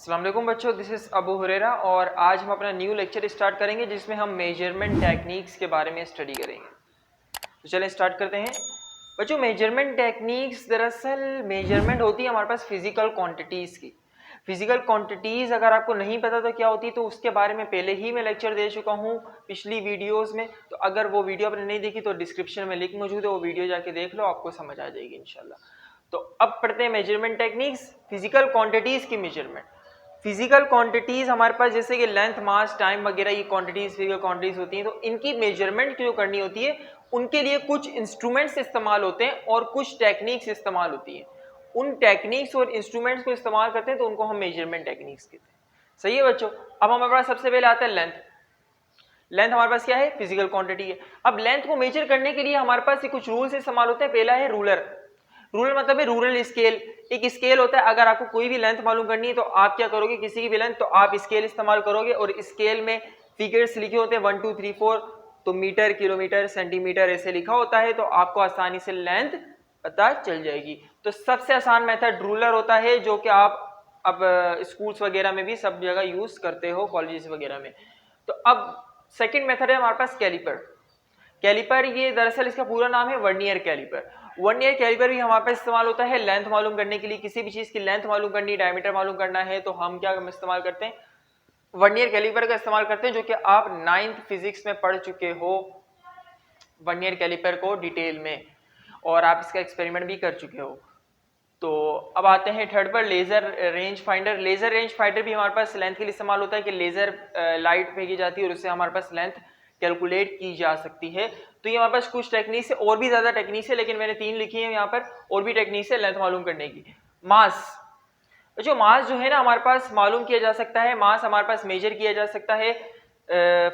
अस्सलाम वालेकुम बच्चों, दिस इज़ अबू हुरैरा और आज हम अपना न्यू लेक्चर स्टार्ट करेंगे जिसमें हम मेजरमेंट टेक्निक्स के बारे में स्टडी करेंगे। तो चलें स्टार्ट करते हैं। बच्चों, मेजरमेंट टेक्निक्स दरअसल मेजरमेंट होती है हमारे पास फिजिकल क्वांटिटीज़ की। फिजिकल क्वांटिटीज़ अगर आपको नहीं पता तो क्या होती है, तो उसके बारे में पहले ही मैं लेक्चर दे चुका हूँ पिछली वीडियोज़ में। तो अगर वो वीडियो आपने नहीं देखी तो डिस्क्रिप्शन में लिंक मौजूद है, वो वीडियो जाके देख लो, आपको समझ आ जाएगी इंशाल्लाह। तो अब पढ़ते हैं मेजरमेंट टेक्निक्स, फिजिकल क्वांटिटीज़ की मेजरमेंट। फिजिकल क्वांटिटीज हमारे पास जैसे कि लेंथ, मास, टाइम वगैरह, ये क्वांटिटीज फिजिकल क्वांटिटीज होती हैं। तो इनकी मेजरमेंट जो करनी होती है उनके लिए कुछ इंस्ट्रूमेंट्स इस्तेमाल होते हैं और कुछ टेक्निक्स इस्तेमाल होती हैं। उन टेक्निक्स और इंस्ट्रूमेंट्स को इस्तेमाल करते हैं तो उनको हम मेजरमेंट टेक्निक्स कहते हैं। सही है बच्चों। अब हमारे पास सबसे पहले आता है लेंथ। लेंथ हमारे पास क्या है? फिजिकल क्वांटिटी है। अब लेंथ को मेजर करने के लिए हमारे पास कुछ रूल्स इस्तेमाल होते हैं। पहला है रूलर। रूलर मतलब है रूरल स्केल। एक स्केल होता है, अगर आपको कोई भी लेंथ मालूम करनी है तो आप क्या करोगे, किसी की भी लेंथ, तो आप स्केल इस्तेमाल करोगे और स्केल में फिगर्स लिखे होते हैं 1 2 3 4, तो मीटर, किलोमीटर, सेंटीमीटर ऐसे लिखा होता है, तो आपको आसानी से लेंथ पता चल जाएगी। तो सबसे आसान मेथड रूलर होता है, जो कि आप अब स्कूल्स वगैरह में भी सब जगह यूज करते हो, कॉलेजेस वगैरह में। तो अब सेकेंड मेथड है हमारे पास कैलिपर। कैलिपर, ये दरअसल इसका पूरा नाम है वर्नियर कैलिपर। वर्नियर कैलिपर भी हमारे पास इस्तेमाल होता है लेंथ मालूम करने के लिए। किसी भी चीज की लेंथ मालूम करनी, डायमीटर मालूम करना है तो हम क्या इस्तेमाल करते हैं? वर्नियर कैलिपर का इस्तेमाल करते हैं, जो कि आप 9th फिजिक्स में पढ़ चुके हो वर्नियर कैलिपर को डिटेल में, और आप इसका एक्सपेरिमेंट भी कर चुके हो। तो अब आते हैं थर्ड पर, laser range finder. Laser range finder भी हमारे पास लेंथ के लिए इस्तेमाल होता है कि लेजर लाइट फेंकी जाती है और उससे हमारे पास लेंथ कैलकुलेट की जा सकती है। तो ये हमारे पास कुछ टेक्निक्स है, और भी ज्यादा टेक्निक्स है, लेकिन मैंने 3 लिखी है यहाँ पर। और भी टेक्निक्स है लेंथ मालूम करने की। मास, जो मास जो है ना हमारे पास मालूम किया जा सकता है, मास हमारे पास मेजर किया जा सकता है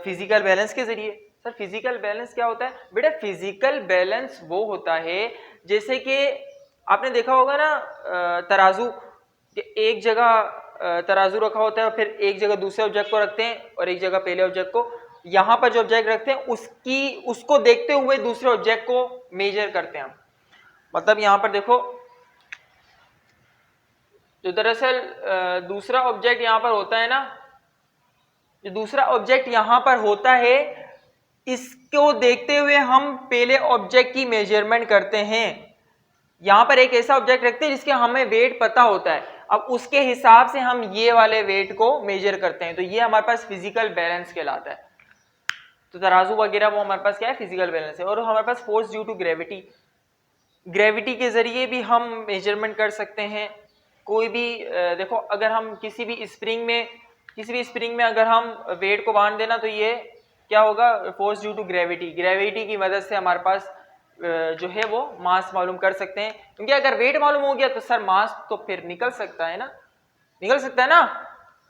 फिजिकल बैलेंस के जरिए। सर फिजिकल बैलेंस क्या होता है? बेटा फिजिकल बैलेंस वो होता है जैसे कि आपने देखा होगा ना तराजू, एक जगह तराजू रखा होता है और फिर एक जगह दूसरे ऑब्जेक्ट को रखते हैं और एक जगह पहले ऑब्जेक्ट को। यहां पर जो ऑब्जेक्ट रखते हैं उसको देखते हुए दूसरे ऑब्जेक्ट को मेजर करते हैं। मतलब यहां पर देखो, जो दरअसल दूसरा ऑब्जेक्ट यहां पर होता है ना, जो दूसरा ऑब्जेक्ट यहां पर होता है, इसको देखते हुए हम पहले ऑब्जेक्ट की मेजरमेंट करते हैं। यहां पर एक ऐसा ऑब्जेक्ट रखते हैं जिसके हमें वेट पता होता है, अब उसके हिसाब से हम ये वाले वेट को मेजर करते हैं। तो ये हमारे पास फिजिकल बैलेंस कहलाता है। तो तराजू वगैरह वो हमारे पास क्या है? फिजिकल बैलेंस है। और हमारे पास force due to gravity, gravity के जरिए भी हम मेजरमेंट कर सकते हैं। कोई भी देखो, अगर हम किसी भी स्प्रिंग में अगर हम वेट को बांध देना तो ये क्या होगा? Force due to gravity. Gravity की मदद से हमारे पास जो है वो मास मालूम कर सकते हैं, क्योंकि अगर वेट मालूम हो गया तो सर मास तो फिर निकल सकता है ना, निकल सकता है ना,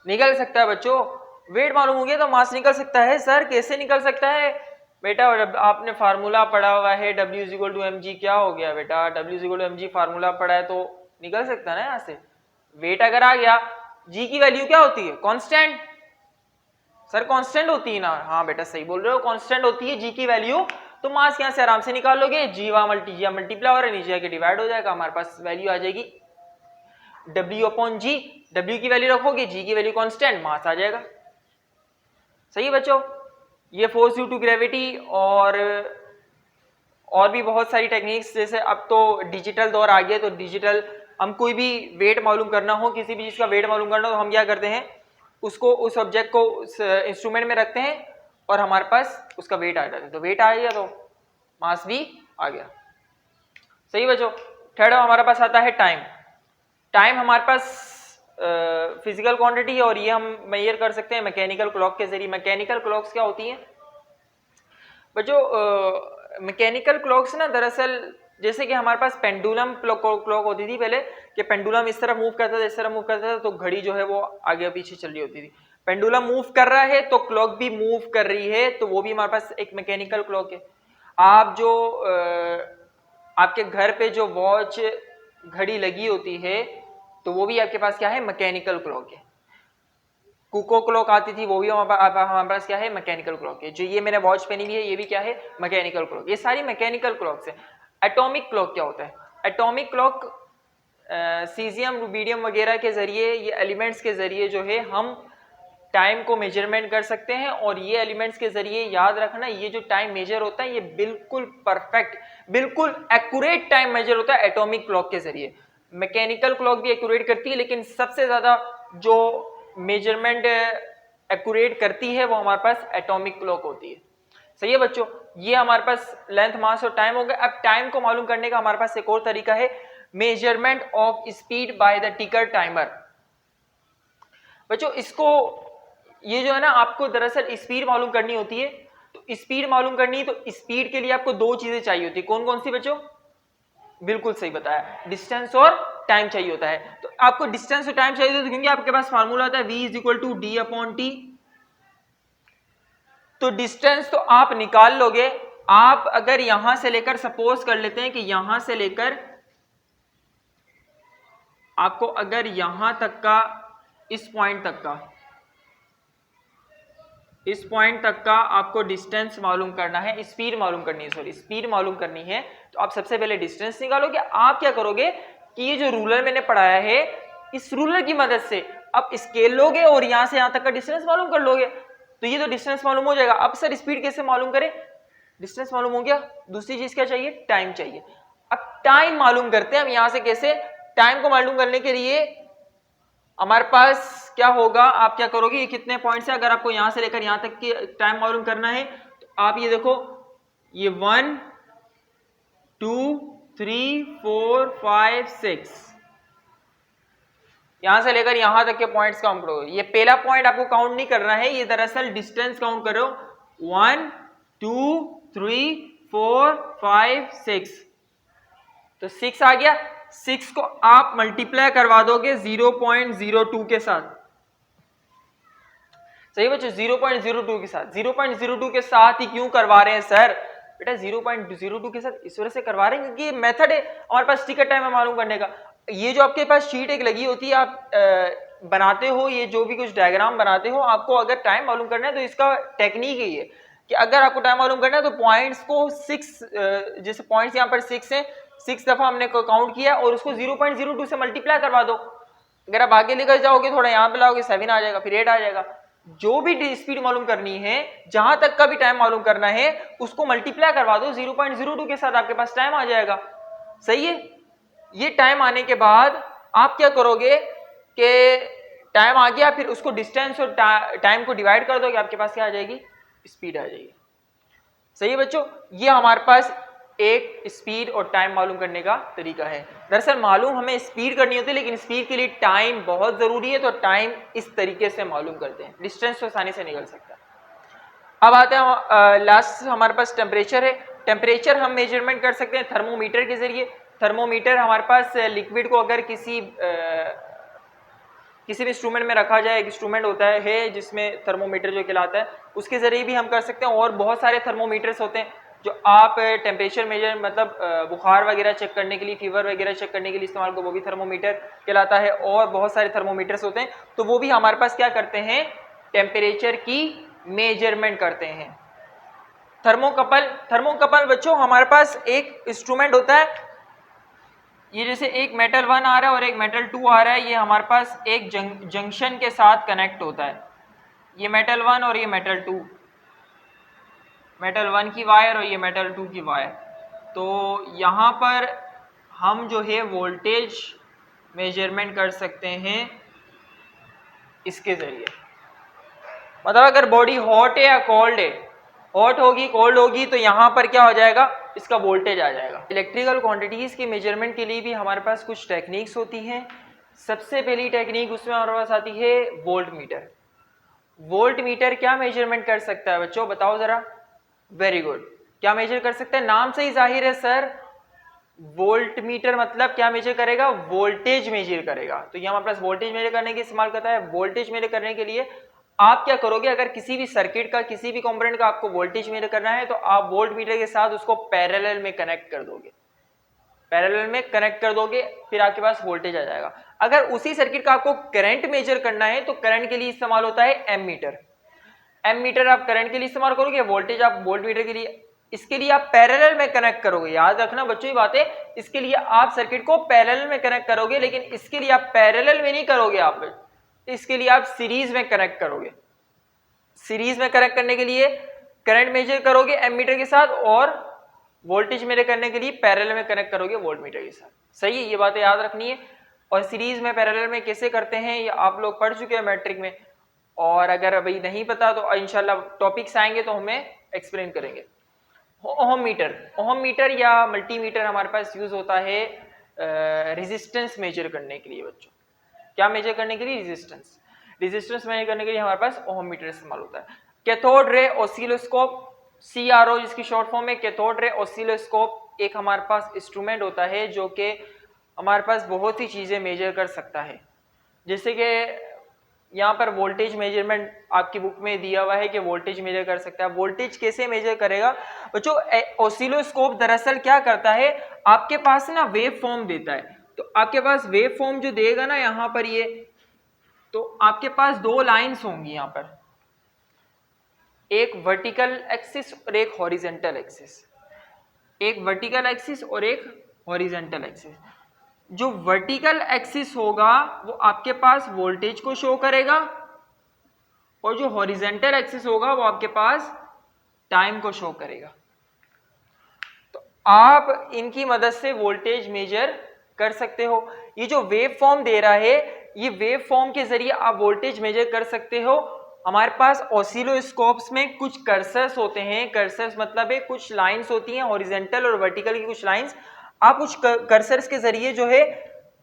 निकल सकता है बच्चों। वेट मालूम हो गया तो मास निकल सकता है। सर कैसे निकल सकता है? बेटा आपने फार्मूला पढ़ा हुआ है W=mg। क्या हो गया बेटा? W=mg फार्मूला पढ़ा है तो निकल सकता है ना यहाँ से। वेट अगर आ गया, जी की वैल्यू क्या होती है? कांस्टेंट। सर कांस्टेंट होती है ना? हाँ बेटा सही बोल रहे हो, कांस्टेंट होती है जी की वैल्यू। तो मास यहाँ से आराम से निकाल लोगे, जी वहां मल्टीप्लाई हो रहा है, नीचे जाके डिवाइड हो जाएगा, हमारे पास वैल्यू आ जाएगी W/g। W की वैल्यू रखोगे, जी की वैल्यू कांस्टेंट, मास आ जाएगा। सही है बच्चों। ये फोर्स ड्यू टू ग्रेविटी और भी बहुत सारी टेक्निक्स, जैसे अब तो डिजिटल दौर आ गया, तो डिजिटल हम कोई भी वेट मालूम करना हो, किसी भी चीज का वेट मालूम करना हो, तो हम क्या करते हैं, उसको उस ऑब्जेक्ट को उस इंस्ट्रूमेंट में रखते हैं और हमारे पास उसका वेट आ जाता है। तो वेट आ गया तो मास भी आ गया। सही बच्चों। थर्ड हमारे पास आता है टाइम। टाइम हमारे पास फिजिकल क्वांटिटी है और ये हम मेजर कर सकते हैं मैकेनिकल क्लॉक के जरिए। मैकेनिकल क्लॉक्स क्या होती हैं बच्चों? मैकेनिकल क्लॉक्स ना दरअसल जैसे कि हमारे पास पेंडुलम क्लॉक होती थी पहले, कि पेंडुलम इस तरह मूव करता था, इस तरह मूव करता था, तो घड़ी जो है वो आगे पीछे चल रही होती थी। पेंडुलम मूव कर रहा है तो क्लॉक भी मूव कर रही है, तो वो भी हमारे पास एक मैकेनिकल क्लॉक है। आप जो आपके घर पे जो वॉच घड़ी लगी होती है, तो वो भी आपके पास क्या है? मैकेनिकल क्लॉक है। कुको क्लॉक आती थी, वो भी हमारे पास क्या है? मैकेनिकल क्लॉक है। जो ये मैंने वॉच पहनी हुई है, ये भी क्या है? Mechanical clock. ये सारी मैकेनिकल क्लॉक्स है। एटॉमिक क्लॉक क्या होता है? एटॉमिक क्लॉक सीजियम, रूबिडियम वगैरह के ज़रिए, ये एलिमेंट्स के ज़रिए जो है हम टाइम को मेजरमेंट कर सकते हैं। और ये एलिमेंट्स के ज़रिए याद रखना, ये जो टाइम मेजर होता है ये बिल्कुल परफेक्ट, बिल्कुल एक्यूरेट टाइम मेजर होता है एटॉमिक क्लॉक के ज़रिए। मैकेनिकल क्लॉक भी एक्यूरेट करती है, लेकिन सबसे ज़्यादा जो मेजरमेंट एक्यूरेट करती है वो हमारे पास एटॉमिक क्लॉक होती है। सही है बच्चों, ये हमारे पास लेंथ, मास और टाइम हो गया। अब टाइम को मालूम करने का हमारे पास एक और तरीका है, measurement of speed by the टिकर टाइमर। बच्चों इसको, ये जो है ना, आपको दरअसल स्पीड मालूम करनी होती है। तो स्पीड मालूम करनी है तो स्पीड के लिए आपको दो चीजें चाहिए होती है। कौन कौन सी बच्चों? बिल्कुल सही बताया, डिस्टेंस और टाइम चाहिए होता है। तो आपको डिस्टेंस और टाइम चाहिए होता है क्योंकि आपके पास फार्मूला होता है v is equal to D upon T. तो डिस्टेंस तो आप निकाल लोगे। आप अगर यहां से लेकर, सपोज कर लेते हैं कि यहां से लेकर आपको अगर यहां तक का, इस पॉइंट तक का आपको डिस्टेंस मालूम करना है, स्पीड मालूम करनी है, सॉरी स्पीड मालूम करनी है। तो आप सबसे पहले डिस्टेंस निकालोगे। आप क्या करोगे कि ये जो रूलर मैंने पढ़ाया है, इस रूलर की मदद से आप स्केल लोगे और यहां से यहां तक का डिस्टेंस मालूम कर लोगे। तो ये तो डिस्टेंस मालूम हो जाएगा। अब सर स्पीड कैसे मालूम करें? डिस्टेंस मालूम हो गया, दूसरी चीज क्या चाहिए? टाइम चाहिए। अब टाइम मालूम करते हैं हम यहां से। कैसे? टाइम को मालूम करने के लिए हमारे पास क्या होगा, आप क्या करोगे, ये कितने पॉइंट्स है, अगर आपको यहां से लेकर यहां तक की टाइम मालूम करना है तो आप ये देखो, ये 1 2 3 4 5 6, यहां से लेकर यहां तक के पॉइंट्स काउंट करो। ये पहला पॉइंट आपको काउंट नहीं करना है, ये दरअसल डिस्टेंस काउंट करो। 1 2 3 4 5 6, तो 6 आ गया। 6 को आप मल्टीप्लाई करवा दोगे 0.02 के साथ। सही बच्चों, 0.02 के साथ। 0.02 के साथ ही क्यों करवा रहे हैं सर? बेटा 0.02 के साथ इस वजह से करवा रहे हैं क्योंकि ये मेथड है हमारे पास टिकट टाइम है मालूम करने का। ये जो आपके पास शीट एक लगी होती है, आप बनाते हो, ये जो भी कुछ डायग्राम बनाते हो, आपको अगर टाइम मालूम करना है तो इसका टेक्निक यही है कि अगर आपको टाइम मालूम करना है तो पॉइंट्स को 6, जैसे पॉइंट्स यहाँ पर 6 है, 6 दफा हमने काउंट किया और उसको 0.02 से मल्टीप्लाई करवा दो। अगर आप आगे लेकर जाओगे, थोड़ा यहाँ पे लाओगे, 7 आ जाएगा, फिर 8 आ जाएगा। जो भी स्पीड मालूम करनी है, जहां तक का भी टाइम मालूम करना है, उसको मल्टीप्लाई करवा दो 0.02 के साथ, आपके पास टाइम आ जाएगा। सही है। ये टाइम आने के बाद आप क्या करोगे कि टाइम आ गया, फिर उसको डिस्टेंस और टाइम को डिवाइड कर दोगे, आपके पास क्या आ जाएगी? स्पीड आ जाएगी। सही है बच्चों, ये हमारे पास एक स्पीड और टाइम मालूम करने का तरीका है। दरअसल मालूम हमें स्पीड करनी होती है, लेकिन स्पीड के लिए टाइम बहुत जरूरी है, तो टाइम इस तरीके से मालूम करते हैं। डिस्टेंस तो आसानी से निकल सकता है। अब आते हैं लास्ट, हमारे पास टेम्परेचर है। टेम्परेचर हम मेजरमेंट कर सकते हैं थर्मोमीटर के जरिए। थर्मोमीटर हमारे पास लिक्विड को अगर किसी भी इंस्ट्रूमेंट में रखा जाए, एक इंस्ट्रूमेंट होता है जिसमें थर्मोमीटर जो कहलाता है, उसके जरिए भी हम कर सकते हैं। और बहुत सारे थर्मोमीटर्स होते हैं जो आप टेम्परेचर मेजर, मतलब बुखार वगैरह चेक करने के लिए, फीवर वगैरह चेक करने के लिए इस्तेमाल को, वो भी थर्मोमीटर कहलाता है। और बहुत सारे थर्मोमीटर्स होते हैं, तो वो भी हमारे पास क्या करते हैं? टेम्परेचर की मेजरमेंट करते हैं। थर्मोकपल बच्चों हमारे पास एक इंस्ट्रूमेंट होता है, ये जैसे एक मेटल 1 आ रहा है और एक मेटल 2 आ रहा है, ये हमारे पास एक जंक्शन के साथ कनेक्ट होता है। ये मेटल 1 और ये मेटल 2, मेटल 1 की वायर और ये मेटल 2 की वायर। तो यहाँ पर हम जो है वोल्टेज मेजरमेंट कर सकते हैं इसके ज़रिए। मतलब अगर बॉडी हॉट है या कोल्ड है, हॉट होगी, कोल्ड होगी, तो यहाँ पर क्या हो जाएगा? इसका वोल्टेज आ जाएगा। इलेक्ट्रिकल क्वांटिटीज़ के मेजरमेंट के लिए भी हमारे पास कुछ टेक्निक्स होती हैं। सबसे पहली टेक्निक उसमें हमारे पास आती है वोल्ट मीटर। वोल्ट मीटर क्या मेजरमेंट कर सकता है बच्चों, बताओ ज़रा। वेरी गुड, क्या मेजर कर सकता है? नाम से ही जाहिर है सर, वोल्ट मीटर मतलब क्या मेजर करेगा? वोल्टेज मेजर करेगा। तो ये हमारे पास वोल्टेज मेजर करने के इस्तेमाल करता है। वोल्टेज मेजर करने के लिए आप क्या करोगे, अगर किसी भी सर्किट का, किसी भी कंपोनेंट का आपको वोल्टेज मेजर करना है, तो आप वोल्ट मीटर के साथ उसको पैरेलल में कनेक्ट कर दोगे। पैरेलल में कनेक्ट कर दोगे, फिर आपके पास वोल्टेज आ जाएगा। अगर उसी सर्किट का आपको करंट मेजर करना है, तो करंट के लिए इस्तेमाल होता है एम मीटर। एम मीटर आप करंट के लिए इस्तेमाल करोगे, वोल्टेज आप वोल्ट मीटर के लिए इसके लिए आप पैरेलल में कनेक्ट करोगे, याद रखना बच्चों ये बात है, इसके लिए आप सर्किट को पैरेलल में कनेक्ट करोगे, लेकिन इसके लिए आप पैरेलल में नहीं करोगे, आप इसके लिए आप सीरीज में कनेक्ट करोगे। सीरीज में कनेक्ट करने के लिए करंट मेजर करोगे एमीटर के साथ, और वोल्टेज मेजर करने के लिए पैरेलल में कनेक्ट करोगे वोल्टमीटर के साथ। सही है, ये बातें याद रखनी है। और सीरीज में पैरेलल में कैसे करते हैं ये आप लोग पढ़ चुके हैं मैट्रिक में, और अगर अभी नहीं पता तो इंशाल्लाह टॉपिक्स आएंगे तो हमें एक्सप्लेन करेंगे। ओहम मीटर या मल्टीमीटर हमारे पास यूज होता है रेजिस्टेंस मेजर करने के लिए। बच्चों क्या मेजर करने के लिए? रेजिस्टेंस मेजर करने के लिए हमारे पास ओहम मीटर इस्तेमाल होता है। कैथोड रे ऑसिलोस्कोप, CRO जिसकी शॉर्ट फॉर्म है, कैथोड रे ऑसिलोस्कोप एक हमारे पास इंस्ट्रूमेंट होता है जो कि हमारे पास बहुत ही चीजें मेजर कर सकता है। जैसे कि यहाँ पर वोल्टेज मेजरमेंट आपकी बुक में दिया हुआ है कि वोल्टेज मेजर कर सकता है। वोल्टेज कैसे मेजर करेगा बच्चों? ऑसिलोस्कोप दरअसल क्या करता है, आपके पास ना वेव फॉर्म देता है। तो आपके पास वेव फॉर्म जो देगा ना यहाँ पर ये, तो आपके पास दो लाइंस होंगी यहाँ पर, एक वर्टिकल एक्सिस और एक हॉरिजेंटल एक्सिस, एक वर्टिकल एक्सिस और एक हॉरिजेंटल एक्सिस। जो वर्टिकल एक्सिस होगा वो आपके पास वोल्टेज को शो करेगा, और जो हॉरिजेंटल एक्सिस होगा वो आपके पास टाइम को शो करेगा। तो आप इनकी मदद से वोल्टेज मेजर कर सकते हो। ये जो वेव फॉर्म दे रहा है, ये वेव फॉर्म के जरिए आप वोल्टेज मेजर कर सकते हो। हमारे पास ऑसिलोस्कोप्स में कुछ कर्सर्स होते हैं, कर्सर्स मतलब है कुछ लाइंस होती हैं हॉरिजेंटल और वर्टिकल की कुछ लाइंस। आप कुछ कर्सर्स के जरिए जो है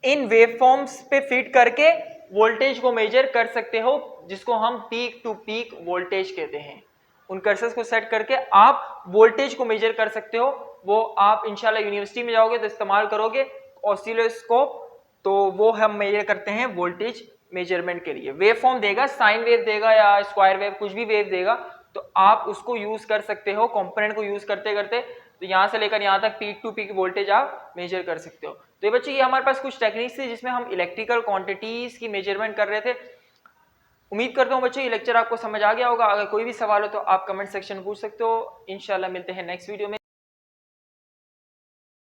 इन वेव फॉर्म्स पे फिट करके वोल्टेज को मेजर कर सकते हो, जिसको हम पीक टू पीक वोल्टेज कहते हैं। उन कर्सर्स को सेट करके आप वोल्टेज को मेजर कर सकते हो। वो आप इंशाल्लाह यूनिवर्सिटी में जाओगे तो इस्तेमाल करोगे ऑसिलोस्कोप, तो वो हम मेजर करते हैं वोल्टेज मेजरमेंट के लिए। वेव फॉर्म देगा, साइन वेव देगा या स्क्वायर वेव, कुछ भी वेव देगा, तो आप उसको यूज कर सकते हो। कंपोनेंट को यूज करते करते तो यहाँ से लेकर यहाँ तक पीक टू पीक वोल्टेज आप मेजर कर सकते हो। तो ये बच्चे, ये हमारे पास कुछ टेक्निक्स थी जिसमें हम इलेक्ट्रिकल क्वांटिटीज की मेजरमेंट कर रहे थे। उम्मीद करता हूँ बच्चों ये लेक्चर आपको समझ आ गया होगा। अगर कोई भी सवाल हो तो आप कमेंट सेक्शन में पूछ सकते हो। इंशाल्लाह मिलते हैं नेक्स्ट वीडियो में।